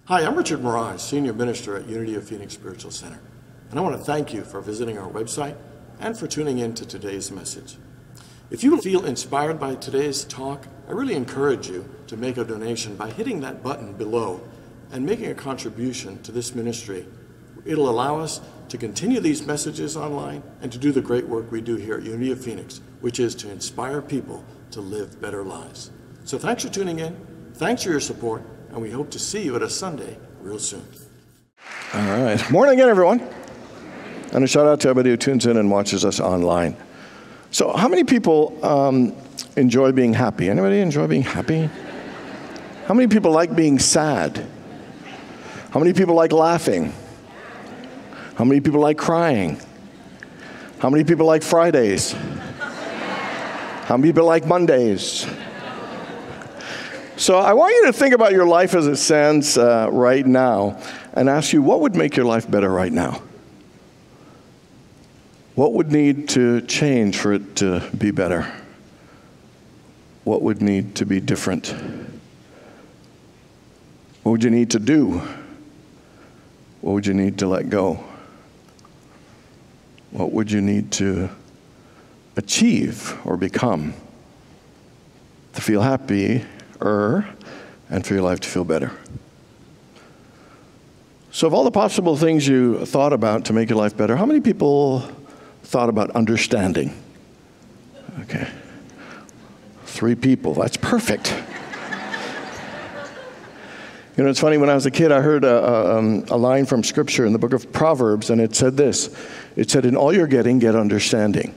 Hi, I'm Richard Maraj, Senior Minister at Unity of Phoenix Spiritual Center, and I want to thank you for visiting our website and for tuning in to today's message. If you feel inspired by today's talk, I really encourage you to make a donation by hitting that button below and making a contribution to this ministry. It'll allow us to continue these messages online and to do the great work we do here at Unity of Phoenix, which is to inspire people to live better lives. So thanks for tuning in, thanks for your support, and we hope to see you at a Sunday real soon. All right. Morning again, everyone. And a shout out to everybody who tunes in and watches us online. So how many people enjoy being happy? Anybody enjoy being happy? How many people like being sad? How many people like laughing? How many people like crying? How many people like Fridays? How many people like Mondays? So I want you to think about your life as it stands right now and ask you, what would make your life better right now? What would need to change for it to be better? What would need to be different? What would you need to do? What would you need to let go? What would you need to achieve or become to feel happy and for your life to feel better? So of all the possible things you thought about to make your life better, how many people thought about understanding? Okay. 3 people. That's perfect. You know, it's funny, when I was a kid, I heard a line from Scripture in the book of Proverbs, and it said this. It said, "In all you're getting, get understanding."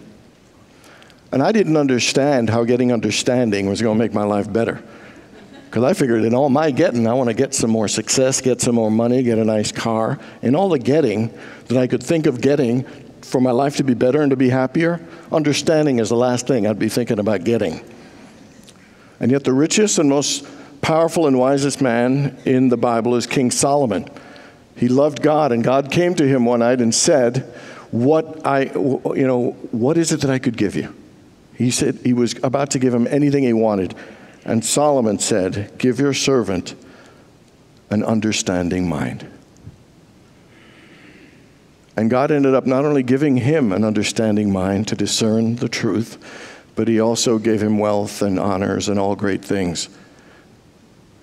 And I didn't understand how getting understanding was going to make my life better. Because I figured in all my getting, I want to get some more success, get some more money, get a nice car. In all the getting that I could think of getting for my life to be better and to be happier, understanding is the last thing I'd be thinking about getting. And yet the richest and most powerful and wisest man in the Bible is King Solomon. He loved God, and God came to him one night and said, what is it that I could give you? He said he was about to give him anything he wanted. And Solomon said, "Give your servant an understanding mind." And God ended up not only giving him an understanding mind to discern the truth, but he also gave him wealth and honors and all great things.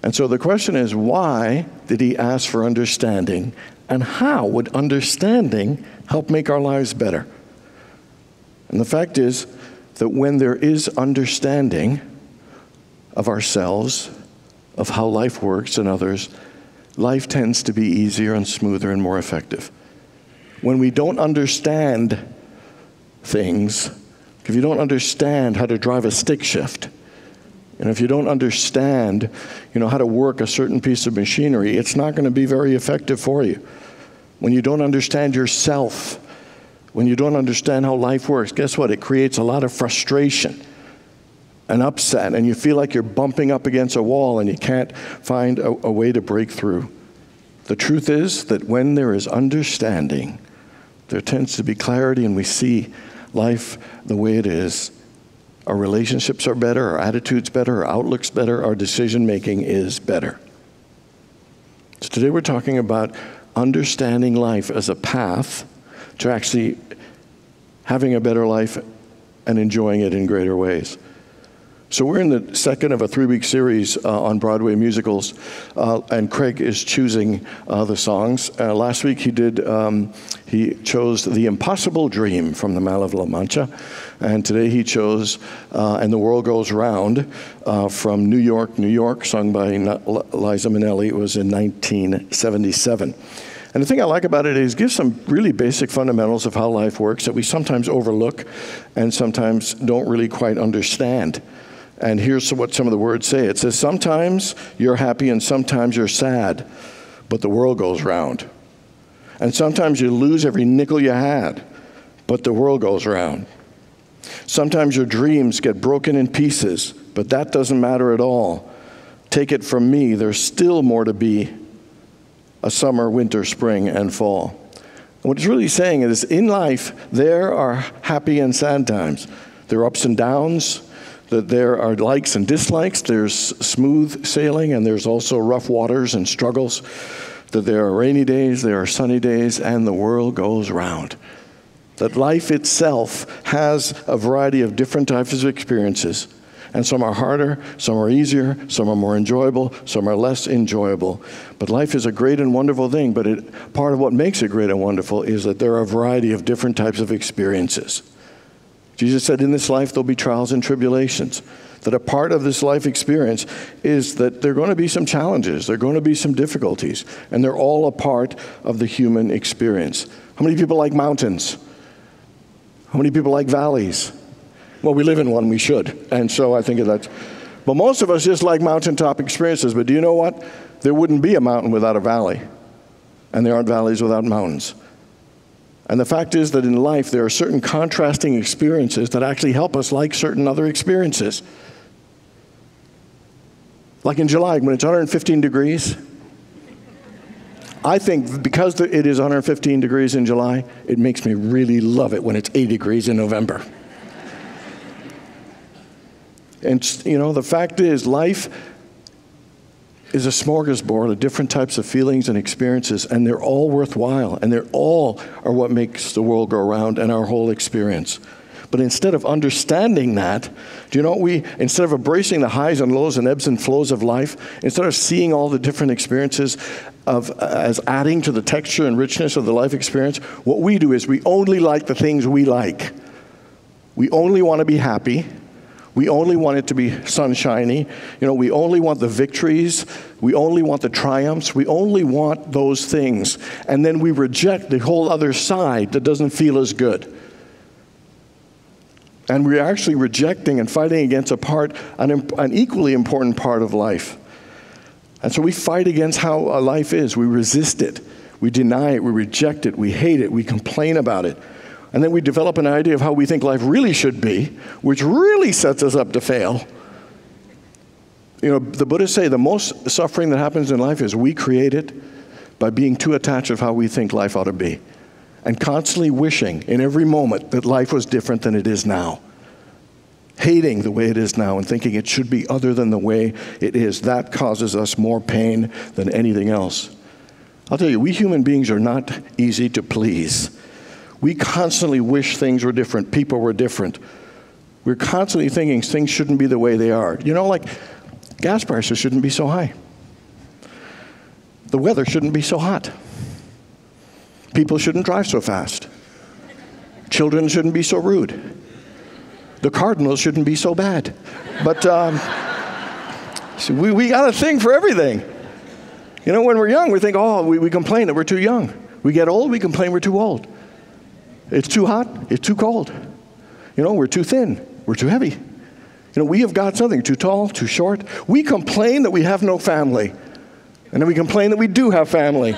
And so the question is, why did he ask for understanding? And how would understanding help make our lives better? And the fact is that when there is understanding of ourselves, of how life works and others, life tends to be easier and smoother and more effective. When we don't understand things, if you don't understand how to drive a stick shift, and if you don't understand, how to work a certain piece of machinery, it's not going to be very effective for you. When you don't understand yourself, when you don't understand how life works, guess what? It creates a lot of frustration and upset, and you feel like you're bumping up against a wall and you can't find a way to break through. The truth is that when there is understanding, there tends to be clarity, and we see life the way it is. Our relationships are better, our attitudes better, our outlook's better, our decision-making is better. So today we're talking about understanding life as a path to actually having a better life and enjoying it in greater ways. So we're in the second of a 3-week series on Broadway musicals, and Craig is choosing the songs. Last week he chose The Impossible Dream from the Mall of La Mancha, and today he chose And the World Goes Round from New York, New York, sung by Liza Minnelli. It was in 1977. And the thing I like about it is it gives some really basic fundamentals of how life works that we sometimes overlook and sometimes don't really quite understand. And here's what some of the words say. It says, sometimes you're happy and sometimes you're sad, but the world goes round. And sometimes you lose every nickel you had, but the world goes round. Sometimes your dreams get broken in pieces, but that doesn't matter at all. Take it from me, there's still more to be. A summer, winter, spring, and fall. And what it's really saying is in life, there are happy and sad times. There are ups and downs. that there are likes and dislikes, there's smooth sailing, and there's also rough waters and struggles, that there are rainy days, there are sunny days, and the world goes round. That life itself has a variety of different types of experiences, and some are harder, some are easier, some are more enjoyable, some are less enjoyable. But life is a great and wonderful thing, but part of what makes it great and wonderful is that there are a variety of different types of experiences. Jesus said in this life there'll be trials and tribulations. That a part of this life experience is that there are going to be some challenges, there are going to be some difficulties, and they're all a part of the human experience. How many people like mountains? How many people like valleys? Well, we live in one, we should. And so I think that's, but most of us just like mountaintop experiences. But do you know what? There wouldn't be a mountain without a valley. And there aren't valleys without mountains. And the fact is that in life, there are certain contrasting experiences that actually help us like certain other experiences. Like in July, when it's 115 degrees, I think because it is 115 degrees in July, it makes me really love it when it's 80 degrees in November. And, you know, the fact is, life is a smorgasbord of different types of feelings and experiences, and they're all worthwhile, and they're all are what makes the world go round and our whole experience. But instead of understanding that, do you know what instead of embracing the highs and lows and ebbs and flows of life, instead of seeing all the different experiences as adding to the texture and richness of the life experience, what we do is we only like the things we like. We only want to be happy. We only want it to be sunshiny. You know, we only want the victories. We only want the triumphs. We only want those things. And then we reject the whole other side that doesn't feel as good. And we're actually rejecting and fighting against an equally important part of life. And so we fight against how life is. We resist it. We deny it. We reject it. We hate it. We complain about it. And then we develop an idea of how we think life really should be, which really sets us up to fail. You know, the Buddhists say the most suffering that happens in life is we create it by being too attached of how we think life ought to be. And constantly wishing in every moment that life was different than it is now. Hating the way it is now and thinking it should be other than the way it is. That causes us more pain than anything else. I'll tell you, we human beings are not easy to please. We constantly wish things were different, people were different. We're constantly thinking things shouldn't be the way they are. You know, like gas prices shouldn't be so high. The weather shouldn't be so hot. People shouldn't drive so fast. Children shouldn't be so rude. The Cardinals shouldn't be so bad. But so we got a thing for everything. You know, when we're young, we think, we complain that we're too young. We get old, we complain we're too old. It's too hot, it's too cold. You know, we're too thin, we're too heavy. You know, we have got something too tall, too short. We complain that we have no family. And then we complain that we do have family.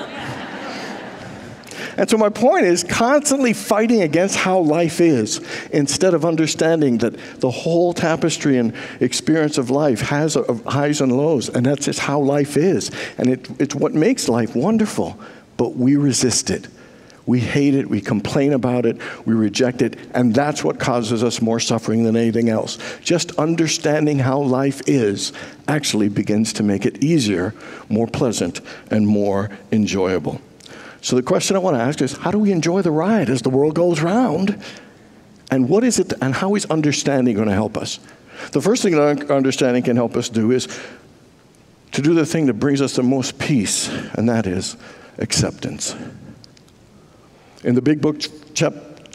And so my point is constantly fighting against how life is instead of understanding that the whole tapestry and experience of life has highs and lows, and that's just how life is. And it's what makes life wonderful, but we resist it. We hate it, we complain about it, we reject it, and that's what causes us more suffering than anything else. Just understanding how life is actually begins to make it easier, more pleasant, and more enjoyable. So the question I want to ask is, how do we enjoy the ride as the world goes round? And what is it, and how is understanding going to help us? The first thing that understanding can help us do is to do the thing that brings us the most peace, and that is acceptance. In the big book,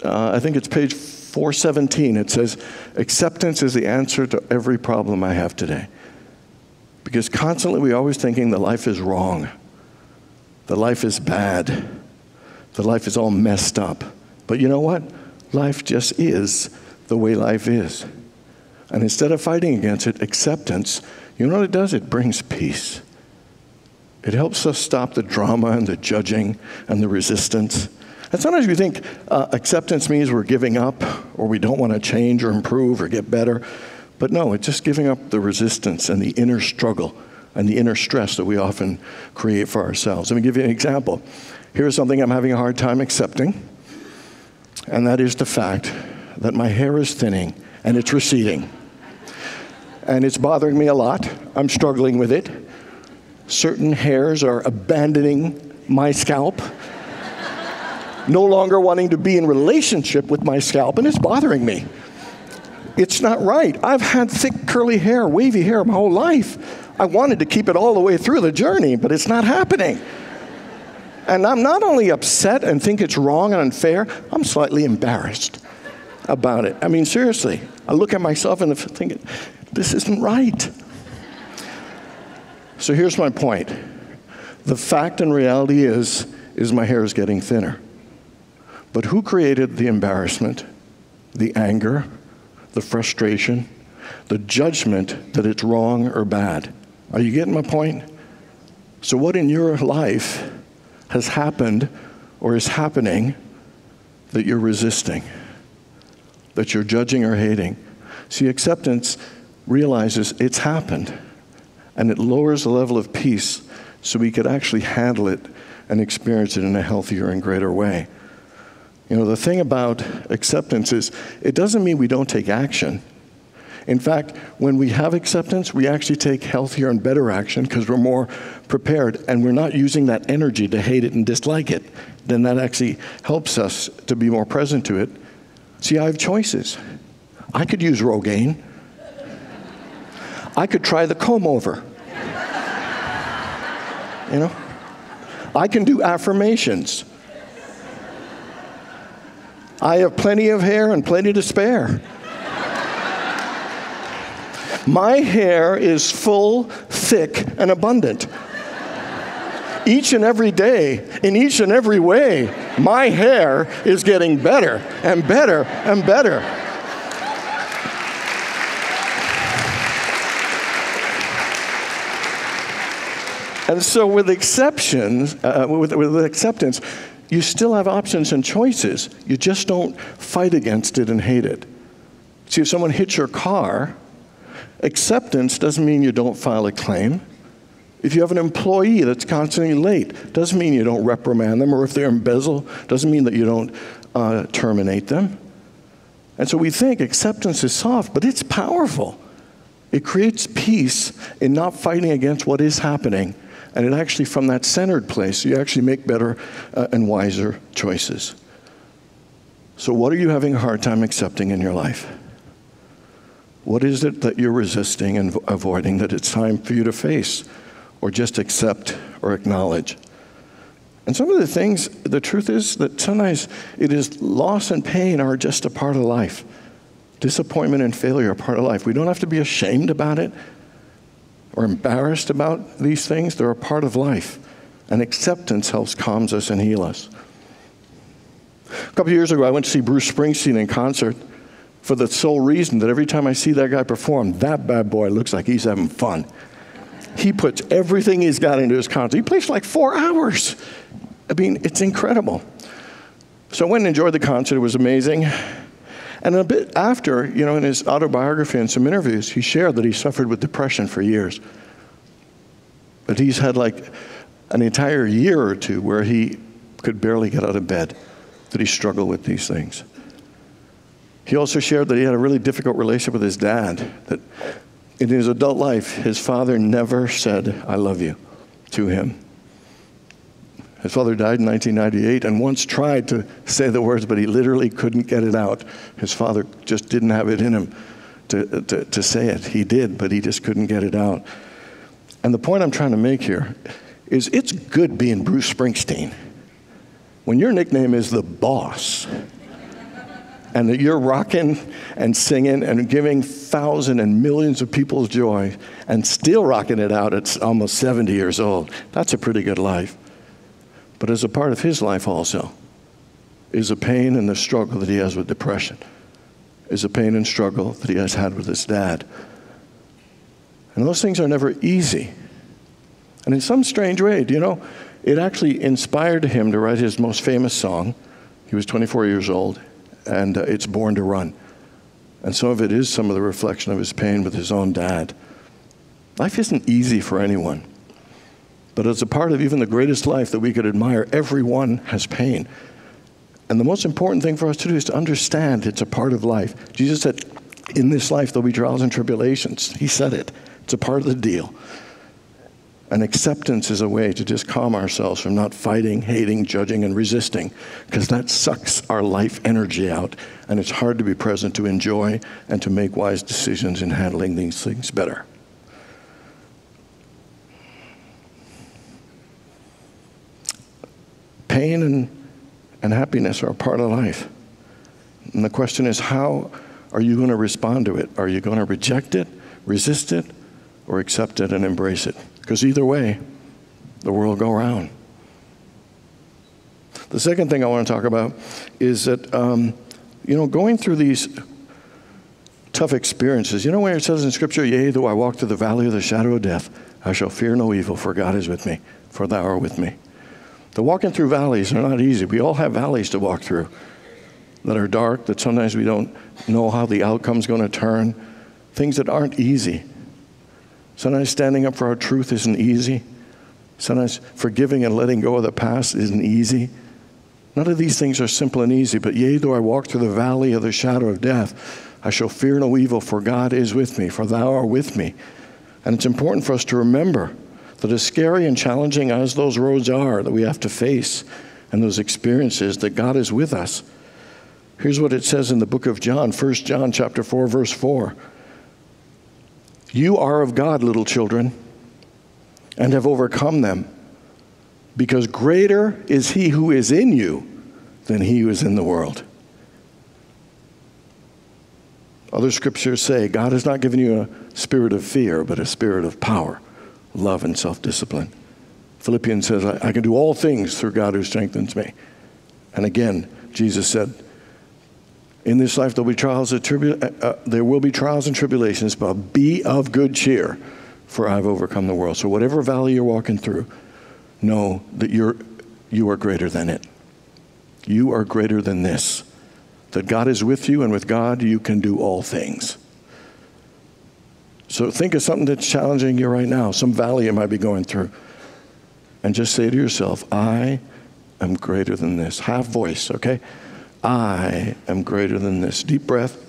I think it's page 417, it says, acceptance is the answer to every problem I have today. Because constantly we're always thinking that life is wrong, that life is bad, that life is all messed up. But you know what? Life just is the way life is. And instead of fighting against it, acceptance, you know what it does? It brings peace. It helps us stop the drama and the judging and the resistance. And sometimes we think acceptance means we're giving up or we don't want to change or improve or get better. But no, it's just giving up the resistance and the inner struggle and the inner stress that we often create for ourselves. Let me give you an example. Here's something I'm having a hard time accepting, and that is the fact that my hair is thinning and it's receding. and it's bothering me a lot. I'm struggling with it. Certain hairs are abandoning my scalp, no longer wanting to be in relationship with my scalp, and it's bothering me. It's not right. I've had thick, curly hair, wavy hair my whole life. I wanted to keep it all the way through the journey, but it's not happening. And I'm not only upset and think it's wrong and unfair, I'm slightly embarrassed about it. I mean, seriously, I look at myself and think, this isn't right. So here's my point. The fact and reality is my hair is getting thinner. But who created the embarrassment, the anger, the frustration, the judgment that it's wrong or bad? Are you getting my point? So what in your life has happened or is happening that you're resisting, that you're judging or hating? See, acceptance realizes it's happened, and it lowers the level of peace so we could actually handle it and experience it in a healthier and greater way. You know, the thing about acceptance is it doesn't mean we don't take action. In fact, when we have acceptance, we actually take healthier and better action because we're more prepared and we're not using that energy to hate it and dislike it. Then that actually helps us to be more present to it. See, I have choices. I could use Rogaine. I could try the comb over. You know? I can do affirmations. I have plenty of hair and plenty to spare. My hair is full, thick, and abundant. Each and every day, in each and every way, my hair is getting better and better and better. And so with acceptance, you still have options and choices. You just don't fight against it and hate it. See, if someone hits your car, acceptance doesn't mean you don't file a claim. If you have an employee that's constantly late, doesn't mean you don't reprimand them, or if they embezzle, doesn't mean that you don't terminate them. And so we think acceptance is soft, but it's powerful. It creates peace in not fighting against what is happening. And it actually, from that centered place, you actually make better and wiser choices. So what are you having a hard time accepting in your life? What is it that you're resisting and avoiding that it's time for you to face or just accept or acknowledge? And some of the things, the truth is that sometimes it is loss and pain are just a part of life. Disappointment and failure are a part of life. We don't have to be ashamed about it or embarrassed about these things. They're a part of life. And acceptance helps calms us and heal us. A couple of years ago, I went to see Bruce Springsteen in concert for the sole reason that every time I see that guy perform, that bad boy looks like he's having fun. He puts everything he's got into his concert. He plays for like 4 hours. I mean, it's incredible. So I went and enjoyed the concert. It was amazing. And a bit after, you know, in his autobiography and some interviews, he shared that he suffered with depression for years. But he's had like an entire year or two where he could barely get out of bed, that he struggled with these things. He also shared that he had a really difficult relationship with his dad, that in his adult life, his father never said, "I love you," to him. His father died in 1998 and once tried to say the words, but he literally couldn't get it out. His father just didn't have it in him to say it. He did, but he just couldn't get it out. And the point I'm trying to make here is it's good being Bruce Springsteen. When your nickname is the boss, and that you're rocking and singing and giving thousands and millions of people joy and still rocking it out at almost 70 years old, that's a pretty good life. But as a part of his life also is the pain and the struggle that he has with depression, is the pain and struggle that he has had with his dad. And those things are never easy. And in some strange way, do you know, it actually inspired him to write his most famous song. He was 24 years old, and it's Born to Run. And some of it is some of the reflection of his pain with his own dad. Life isn't easy for anyone. But as a part of even the greatest life that we could admire, everyone has pain. And the most important thing for us to do is to understand it's a part of life. Jesus said, In this life, there'll be trials and tribulations. He said it. It's a part of the deal. And acceptance is a way to just calm ourselves from not fighting, hating, judging, and resisting, because that sucks our life energy out, and it's hard to be present, to enjoy, and to make wise decisions in handling these things better. Pain and happiness are a part of life. And the question is, how are you going to respond to it? Are you going to reject it, resist it, or accept it and embrace it? Because either way, the world will go around. The second thing I want to talk about is that, going through these tough experiences, where it says in Scripture, yea, though I walk through the valley of the shadow of death, I shall fear no evil, for God is with me, for thou art with me. The walking through valleys are not easy. We all have valleys to walk through that are dark, that sometimes we don't know how the outcome's going to turn, things that aren't easy. Sometimes standing up for our truth isn't easy. Sometimes forgiving and letting go of the past isn't easy. None of these things are simple and easy, but yea, though I walk through the valley of the shadow of death, I shall fear no evil, for God is with me, for thou art with me. And it's important for us to remember that as scary and challenging as those roads are that we have to face and those experiences, that God is with us. Here's what it says in the book of John, 1 John chapter 4, verse 4. You are of God, little children, and have overcome them, because greater is he who is in you than he who is in the world. Other scriptures say God has not given you a spirit of fear, but a spirit of power, love, and self-discipline. Philippians says, I can do all things through God who strengthens me. And again, Jesus said, in this life there will be trials and tribulations, but be of good cheer, for I've overcome the world. So whatever valley you're walking through, know that you are greater than it. You are greater than this. That God is with you, and with God you can do all things. So think of something that's challenging you right now, some valley you might be going through, and just say to yourself, I am greater than this. Half voice, okay? I am greater than this. Deep breath,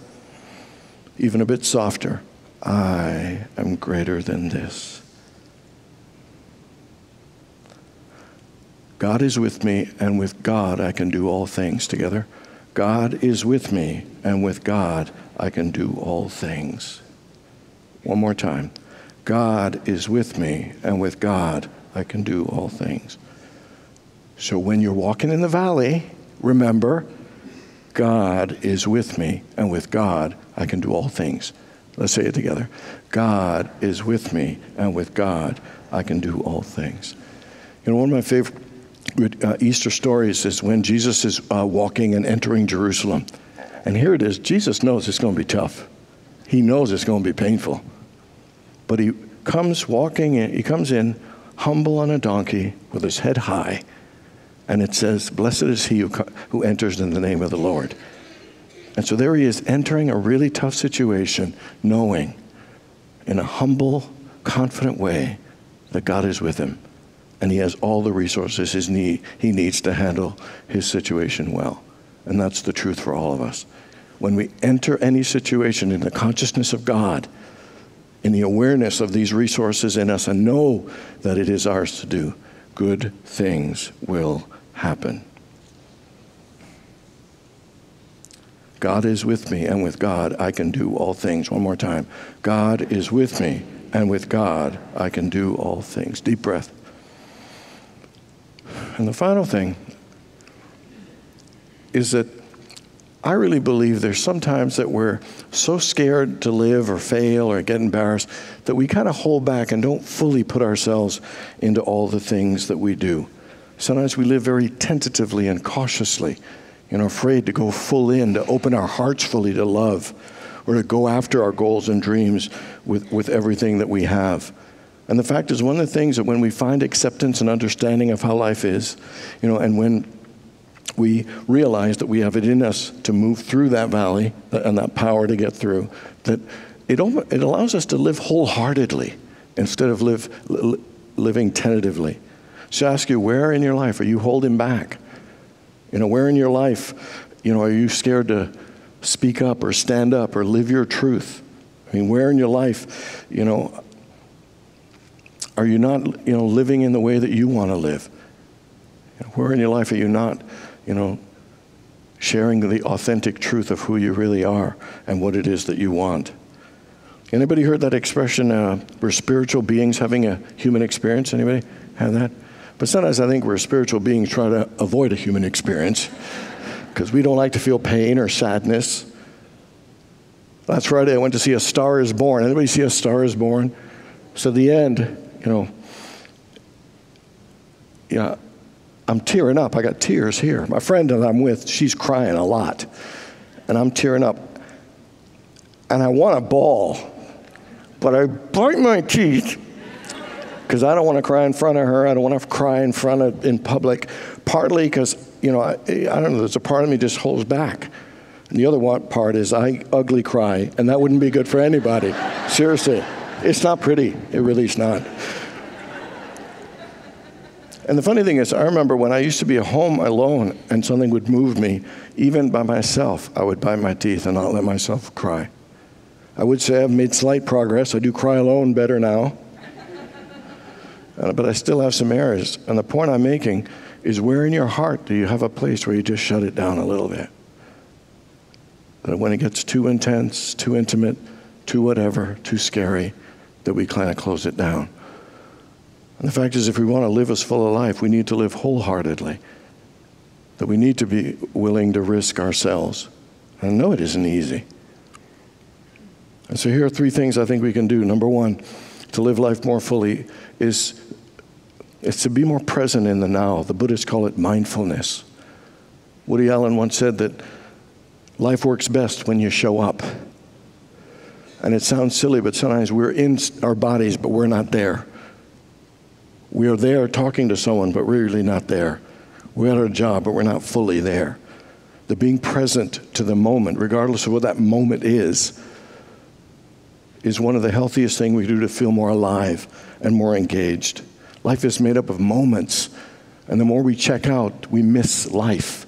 even a bit softer. I am greater than this. God is with me, and with God I can do all things. Together. God is with me, and with God I can do all things. One more time. God is with me, and with God I can do all things. So when you're walking in the valley, remember, God is with me, and with God I can do all things. Let's say it together. God is with me, and with God I can do all things. One of my favorite Easter stories is when Jesus is walking and entering Jerusalem. And here it is. Jesus knows it's going to be tough. He knows it's going to be painful. But he comes walking in, he comes in humble on a donkey with his head high. And it says, blessed is he who enters in the name of the Lord. And so there he is entering a really tough situation, knowing in a humble, confident way that God is with him. And he has all the resources he needs to handle his situation well. And that's the truth for all of us. When we enter any situation in the consciousness of God, in the awareness of these resources in us, and know that it is ours to do, good things will happen. God is with me, and with God I can do all things. One more time. God is with me, and with God I can do all things. Deep breath. And the final thing is that I really believe there's sometimes that we're so scared to live or fail or get embarrassed that we kind of hold back and don't fully put ourselves into all the things that we do. Sometimes we live very tentatively and cautiously, afraid to go full in, to open our hearts fully to love, or to go after our goals and dreams with everything that we have. And the fact is, one of the things that when we find acceptance and understanding of how life is, and when we realize that we have it in us to move through that valley and that power to get through, that it allows us to live wholeheartedly instead of living tentatively. So I ask you, where in your life are you holding back? Where in your life, are you scared to speak up or stand up or live your truth. I mean, where in your life, are you not, living in the way that you want to live? Where in your life are you not, sharing the authentic truth of who you really are and what it is that you want? Anybody heard that expression, we're spiritual beings having a human experience? Anybody have that? But sometimes I think we're spiritual beings trying to avoid a human experience because we don't like to feel pain or sadness. Last Friday I went to see A Star Is Born. Anybody see A Star Is Born? So at the end, I'm tearing up. I got tears here. My friend that I'm with, she's crying a lot. And I'm tearing up. And I want to bawl. But I bite my teeth because I don't want to cry in front of her. I don't want to cry in public. Partly because, I don't know, there's a part of me just holds back. And the other part is I ugly cry. And that wouldn't be good for anybody. Seriously. It's not pretty. It really is not. And the funny thing is, I remember when I used to be at home alone and something would move me, even by myself, I would bite my teeth and not let myself cry. I would say I've made slight progress. I do cry alone better now. But I still have some areas. And the point I'm making is, where in your heart do you have a place where you just shut it down a little bit? That when it gets too intense, too intimate, too whatever, too scary, that we kind of close it down. And the fact is, if we want to live as full a life, we need to live wholeheartedly. That we need to be willing to risk ourselves. And I know it isn't easy. And so here are 3 things I think we can do. Number 1, to live life more fully is to be more present in the now. The Buddhists call it mindfulness. Woody Allen once said that life works best when you show up. And it sounds silly, but sometimes we're in our bodies, but we're not there. We are there talking to someone, but we're really not there. We're at our job, but we're not fully there. The being present to the moment, regardless of what that moment is one of the healthiest things we do to feel more alive and more engaged. Life is made up of moments, and the more we check out, we miss life.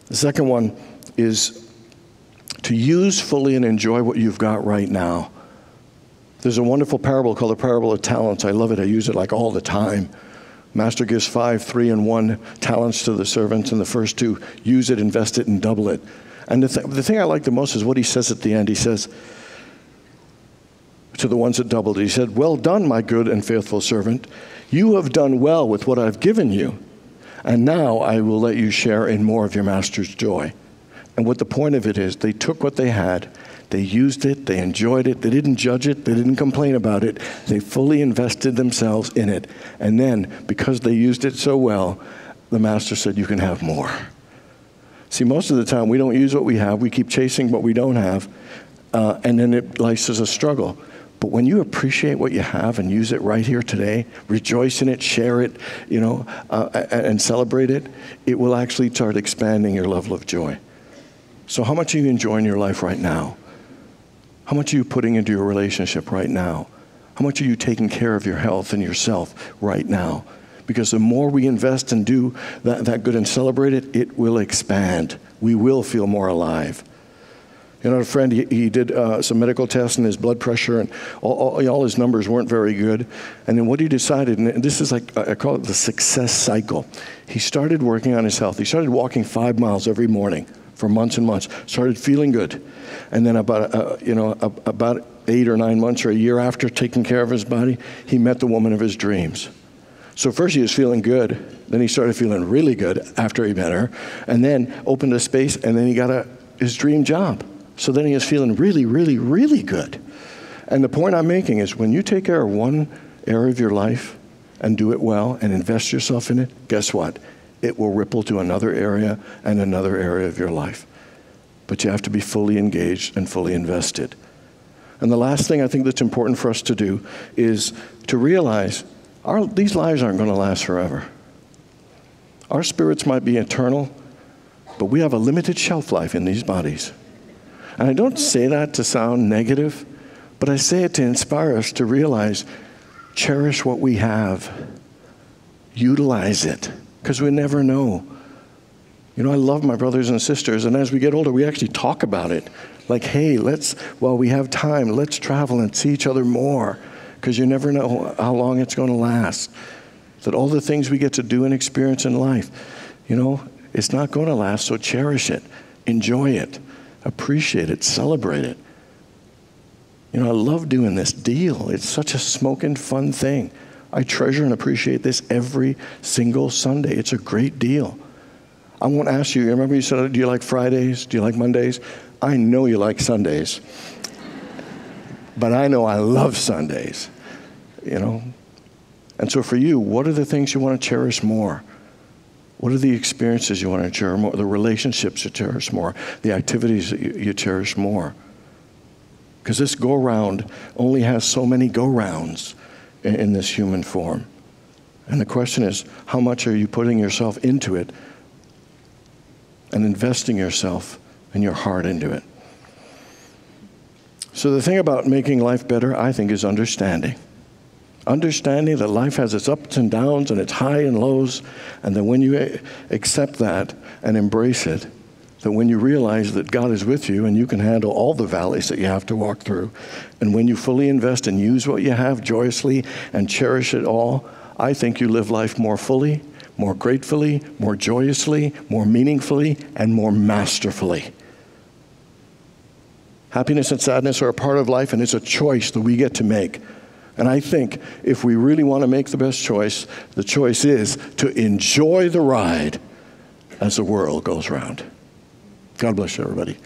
The second one is to use fully and enjoy what you've got right now. There's a wonderful parable called the parable of talents. I love it. I use it like all the time. Master gives 5, 3, and 1 talents to the servants, and the first 2 use it, invest it, and double it. And the thing I like the most is what he says at the end. He says to the ones that doubled it, he said, "Well done, my good and faithful servant. You have done well with what I've given you, and now I will let you share in more of your master's joy." And what the point of it is, they took what they had, they used it, they enjoyed it, they didn't judge it, they didn't complain about it, they fully invested themselves in it. And then, because they used it so well, the master said, "You can have more." See, most of the time, we don't use what we have, we keep chasing what we don't have, and then life is a struggle. But when you appreciate what you have and use it right here today, rejoice in it, share it, and celebrate it, it will actually start expanding your level of joy. So how much are you enjoying your life right now? How much are you putting into your relationship right now? How much are you taking care of your health and yourself right now? Because the more we invest and do that good and celebrate it, it will expand. We will feel more alive. A friend, he did some medical tests, and his blood pressure and all his numbers weren't very good. And then what he decided, and this is like, I call it the success cycle. He started working on his health. He started walking 5 miles every morning for months and months, started feeling good. And then about 8 or 9 months or a year after taking care of his body, he met the woman of his dreams. So first he was feeling good, then he started feeling really good after he met her, and then opened a space, and then he got his dream job. So then he was feeling really, really, really good. And the point I'm making is, when you take care of one area of your life and do it well and invest yourself in it, guess what? It will ripple to another area and another area of your life. But you have to be fully engaged and fully invested. And the last thing I think that's important for us to do is to realize these lives aren't going to last forever. Our spirits might be eternal, but we have a limited shelf life in these bodies. And I don't say that to sound negative, but I say it to inspire us to realize, cherish what we have. Utilize it, because we never know. You know, I love my brothers and sisters, and as we get older, we actually talk about it. Like, hey, while we have time, let's travel and see each other more, because you never know how long it's going to last. That all the things we get to do and experience in life, you know, it's not going to last, so cherish it, enjoy it, appreciate it, celebrate it. You know, I love doing this deal. It's such a smoking fun thing. I treasure and appreciate this every single Sunday. It's a great deal. I won't ask you, remember you said, do you like Fridays? Do you like Mondays? I know you like Sundays. But I know I love Sundays, you know. And so for you, what are the things you want to cherish more? What are the experiences you want to cherish more? The relationships you cherish more? The activities that you cherish more? Because this go-round only has so many go-rounds in this human form. And the question is, how much are you putting yourself into it and investing yourself and your heart into it? So the thing about making life better, I think, is understanding. Understanding that life has its ups and downs and its highs and lows, and that when you accept that and embrace it, that when you realize that God is with you and you can handle all the valleys that you have to walk through, and when you fully invest and use what you have joyously and cherish it all, I think you live life more fully, more gratefully, more joyously, more meaningfully, and more masterfully. Happiness and sadness are a part of life, and it's a choice that we get to make. And I think if we really want to make the best choice, the choice is to enjoy the ride as the world goes round. God bless you, everybody.